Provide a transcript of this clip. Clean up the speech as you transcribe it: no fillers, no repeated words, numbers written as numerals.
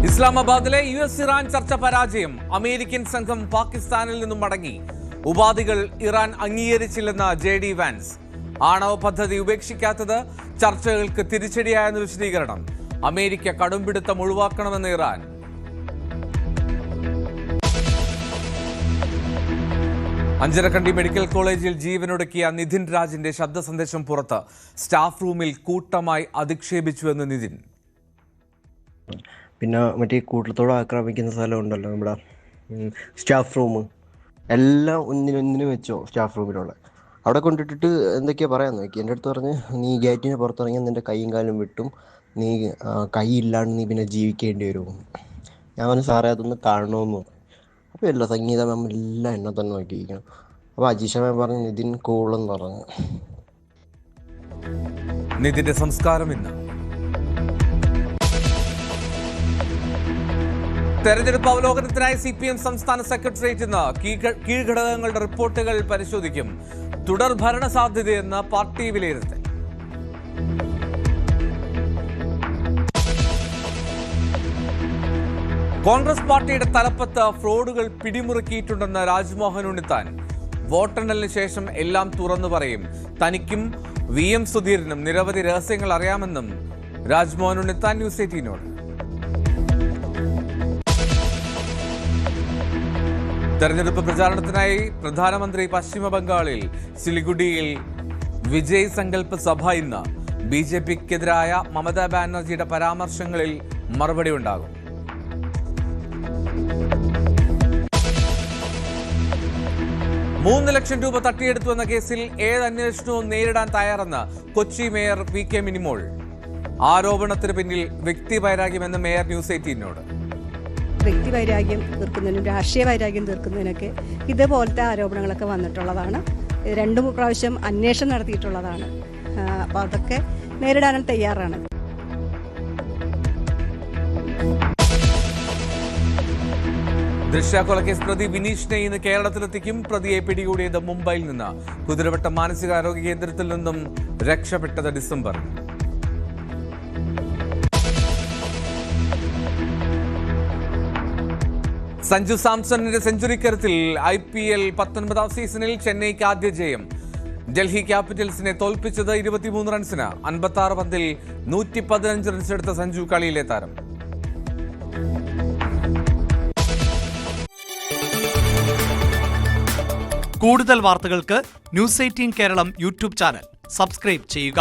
ഇസ്ലാമാബാദിലെ US-ഇറാൻ ചർച്ച പരാജയം. അമേരിക്കൻ സംഘം പാകിസ്ഥാനിൽ നിന്നും മടങ്ങി. ഉപാധികൾ ഇറാൻ അംഗീകരിച്ചില്ലെന്ന് JD വാൻസ്. ആണവ പദ്ധതി ഉപേക്ഷിക്കാത്തത് ചർച്ചകൾക്ക് തിരിച്ചടിയായെന്ന് വിശദീകരണം. അമേരിക്ക കടുംപിടുത്തം ഒഴിവാക്കണമെന്ന് ഇറാൻ. അഞ്ചരക്കണ്ടി മെഡിക്കൽ കോളേജിൽ ജീവനൊടുക്കിയ നിതിൻ രാജിന്റെ ശബ്ദ സന്ദേശം പുറത്ത്. സ്റ്റാഫ് റൂമിൽ കൂട്ടമായി അധിക്ഷേപിച്ചുവെന്ന് നിതിൻ. പിന്നെ മറ്റേ കൂട്ടത്തോടെ ആക്രമിക്കുന്ന സ്ഥലം ഉണ്ടല്ലോ നമ്മുടെ സ്റ്റാഫ് റൂം, എല്ലാം ഒന്നിനൊന്നിനും വെച്ചോ സ്റ്റാഫ് റൂമിലുള്ള അവിടെ കൊണ്ടിട്ടിട്ട് എന്തൊക്കെയാ പറയാൻ നോക്കി. എൻ്റെ അടുത്ത് പറഞ്ഞ്, നീ ഗേറ്റിന് പുറത്തിറങ്ങിയാൽ നിൻ്റെ കൈയും കാലും വിട്ടും, നീ കൈ ഇല്ലാണ്ട് നീ പിന്നെ ജീവിക്കേണ്ടി വരുമോ. ഞാൻ പറഞ്ഞു, സാറേ അതൊന്ന് കാണണമെന്ന് പറഞ്ഞു. അപ്പോൾ എല്ലാ സംഗീത മാം എല്ലാം എന്നെ തന്നെ നോക്കിയിരിക്കണം. അപ്പോൾ അജീഷ മാം പറഞ്ഞു, നിതിൻ കൂളെന്ന് പറഞ്ഞു. നിതിന്റെ സംസ്കാരം ഇന്ന്. തെരഞ്ഞെടുപ്പ് അവലോകനത്തിനായി CPM സംസ്ഥാന സെക്രട്ടേറിയറ്റ് ഇന്ന് കീഴ്ഘടകങ്ങളുടെ റിപ്പോർട്ടുകൾ പരിശോധിക്കും. തുടർ ഭരണ സാധ്യതയെന്ന് പാർട്ടി വിലയിരുത്തൽ. കോൺഗ്രസ് പാർട്ടിയുടെ തലപ്പത്ത് ഫ്രോഡുകൾ പിടിമുറുക്കിയിട്ടുണ്ടെന്ന് രാജ്മോഹൻ ഉണ്ണിത്താൻ. വോട്ടെണ്ണലിന് ശേഷം എല്ലാം തുറന്നു പറയും. തനിക്കും VM സുധീരനും നിരവധി രഹസ്യങ്ങൾ അറിയാമെന്നും രാജ്മോഹൻ ഉണ്ണിത്താൻ News 18നോട്. തെരഞ്ഞെടുപ്പ് പ്രചാരണത്തിനായി പ്രധാനമന്ത്രി പശ്ചിമ ബംഗാളിൽ സിലിഗുഡിയിൽ വിജയ് സങ്കല്പ് സഭ ഇന്ന്. BJPക്കെതിരായ മമതാ ബാനർജിയുടെ പരാമർശങ്ങളിൽ മറുപടി ഉണ്ടാകും. $3 ലക്ഷം തട്ടിയെടുത്തുവെന്ന കേസിൽ ഏത് അന്വേഷണവും നേരിടാൻ തയ്യാറെന്ന് കൊച്ചി മേയർ PK മിനിമോൾ. ആരോപണത്തിന് പിന്നിൽ വ്യക്തിവൈരാഗ്യമെന്ന് മേയർ News 18നോട്. വ്യക്തിവൈരാഗ്യം തീർക്കുന്നതിനും രാഷ്ട്രീയ വൈരാഗ്യം തീർക്കുന്നതിനൊക്കെ ഇതുപോലത്തെ ആരോപണങ്ങളൊക്കെ വന്നിട്ടുള്ളതാണ്. 2 പ്രാവശ്യം അന്വേഷണം നടത്തിയിട്ടുള്ളതാണ്. അപ്പോൾ അതൊക്കെ നേരിടാനും തയ്യാറാണ്. ദൃശ്യക്കൊലക്കേസ് പ്രതി വിനീഷിനെ ഇന്ന് കേരളത്തിലെത്തിക്കും. പ്രതിയെ പിടികൂടിയത് മുംബൈയിൽ നിന്ന്. കുതിരവട്ടം മാനസികാരോഗ്യ കേന്ദ്രത്തിൽ നിന്നും രക്ഷപ്പെട്ടത് ഡിസംബർ. സഞ്ജു സാംസണിന്റെ സെഞ്ചുറിക്കരുത്തിൽ IPL 19ാം സീസണിൽ ചെന്നൈക്ക് ആദ്യ ജയം. ഡൽഹി ക്യാപിറ്റൽസിനെ തോൽപ്പിച്ചത് 23 റൺസിന്. 56 പന്തിൽ 115 റൺസ് എടുത്ത സഞ്ജു കളിയിലെ താരം. കൂടുതൽ വാർത്തകൾക്ക് News 18 Keralam YouTube channel subscribe ചെയ്യുക.